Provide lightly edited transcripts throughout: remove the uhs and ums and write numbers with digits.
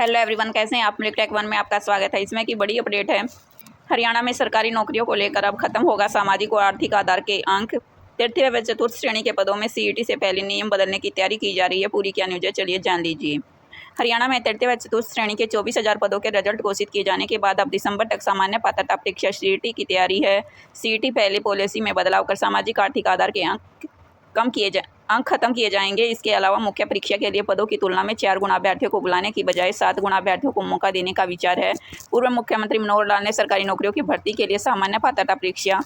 Hello everyone, कैसे हैं आप। मिल्क टेक वन में आपका स्वागत है। इसमें की बड़ी अपडेट है। हरियाणा में सरकारी नौकरियों को लेकर अब खत्म होगा सामाजिक और आर्थिक आधार के अंक। तृतीय व चतुर्थ श्रेणी के पदों में सीईटी से पहले नियम बदलने की तैयारी की जा रही है। पूरी क्या न्यूज है, चलिए जान लीजिए। हरियाणा में तृतीय व चतुर्थ श्रेणी के 24,000 पदों के रिजल्ट घोषित किए जाने के बाद अब दिसंबर तक सामान्य पात्रता परीक्षा सीईटी की तैयारी है। सीईटी पहले पॉलिसी में बदलाव कर सामाजिक आर्थिक आधार के अंक खत्म किए जाएंगे। इसके अलावा मुख्य परीक्षा के लिए पदों की तुलना में 4 गुना अभ्यर्थियों को बुलाने की बजाय 7 गुना अभ्यर्थियों को मौका देने का विचार है। पूर्व मुख्यमंत्री मनोहर लाल ने सरकारी नौकरियों की भर्ती के लिए सामान्य पात्रता परीक्षा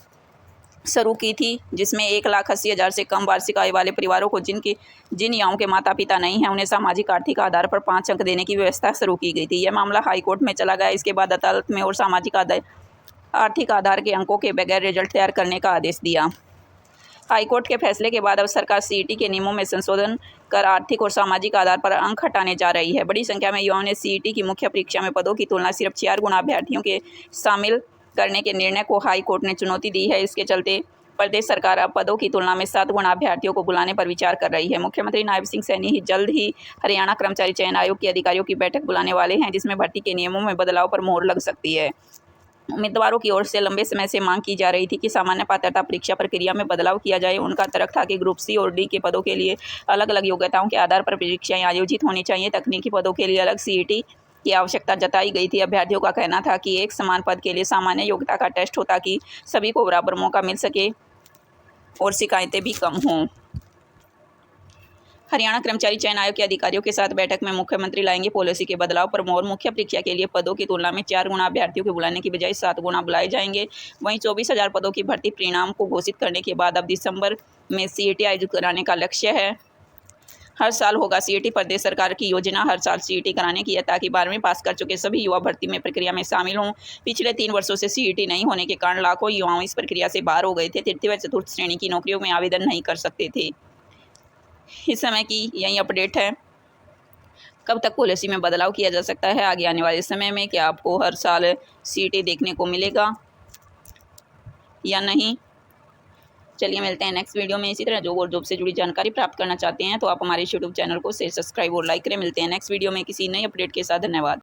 शुरू की थी, जिसमें 1,80,000 से कम वार्षिक आय वाले परिवारों को जिन युवाओं के माता पिता नहीं हैं, उन्हें सामाजिक आर्थिक आधार पर 5 अंक देने की व्यवस्था शुरू की गई थी। यह मामला हाईकोर्ट में चला गया। इसके बाद अदालत में और सामाजिक आर्थिक आधार के अंकों के बगैर रिजल्ट तैयार करने का आदेश दिया। हाईकोर्ट के फैसले के बाद अब सरकार सीईटी के नियमों में संशोधन कर आर्थिक और सामाजिक आधार पर अंक हटाने जा रही है। बड़ी संख्या में युवाओं ने सीईटी की मुख्य परीक्षा में पदों की तुलना सिर्फ 4 गुना अभ्यर्थियों के शामिल करने के निर्णय को हाईकोर्ट ने चुनौती दी है। इसके चलते प्रदेश सरकार अब पदों की तुलना में 7 गुना अभ्यर्थियों को बुलाने पर विचार कर रही है। मुख्यमंत्री नायब सिंह सैनी जल्द ही हरियाणा कर्मचारी चयन आयोग के अधिकारियों की बैठक बुलाने वाले हैं, जिसमें भर्ती के नियमों में बदलाव पर मोहर लग सकती है। उम्मीदवारों की ओर से लंबे समय से मांग की जा रही थी कि सामान्य पात्रता परीक्षा प्रक्रिया में बदलाव किया जाए। उनका तर्क था कि ग्रुप सी और डी के पदों के लिए अलग अलग योग्यताओं के आधार पर परीक्षाएं आयोजित होनी चाहिए। तकनीकी पदों के लिए अलग सीईटी की आवश्यकता जताई गई थी। अभ्यर्थियों का कहना था कि एक समान पद के लिए सामान्य योग्यता का टेस्ट हो ताकि सभी को बराबर मौका मिल सके और शिकायतें भी कम हों। हरियाणा कर्मचारी चयन आयोग के अधिकारियों के साथ बैठक में मुख्यमंत्री लाएंगे पॉलिसी के बदलाव पर मोहर। मुख्य परीक्षा के लिए पदों की तुलना में 4 गुना अभ्यर्थियों को बुलाने की बजाय 7 गुना बुलाए जाएंगे। वहीं 24,000 पदों की भर्ती परिणाम को घोषित करने के बाद अब दिसंबर में सीईटी आयोजित कराने का लक्ष्य है। हर साल होगा सीईटी। प्रदेश सरकार की योजना हर साल सीईटी कराने की है ताकि 12वीं पास कर चुके सभी युवा भर्ती में प्रक्रिया में शामिल हों। पिछले 3 वर्षों से सीईटी नहीं होने के कारण लाखों युवाओं इस प्रक्रिया से बाहर हो गए थे। तृतीय व चतुर्थ श्रेणी की नौकरियों में आवेदन नहीं कर सकते थे। इस समय की यही अपडेट है। कब तक पॉलिसी में बदलाव किया जा सकता है आगे आने वाले समय में? क्या आपको हर साल सीईटी देखने को मिलेगा या नहीं? चलिए मिलते हैं नेक्स्ट वीडियो में। इसी तरह जॉब से जुड़ी जानकारी प्राप्त करना चाहते हैं तो आप हमारे यूट्यूब चैनल को सब्सक्राइब और लाइक करें। मिलते हैं नेक्स्ट वीडियो में किसी नई अपडेट के साथ। धन्यवाद।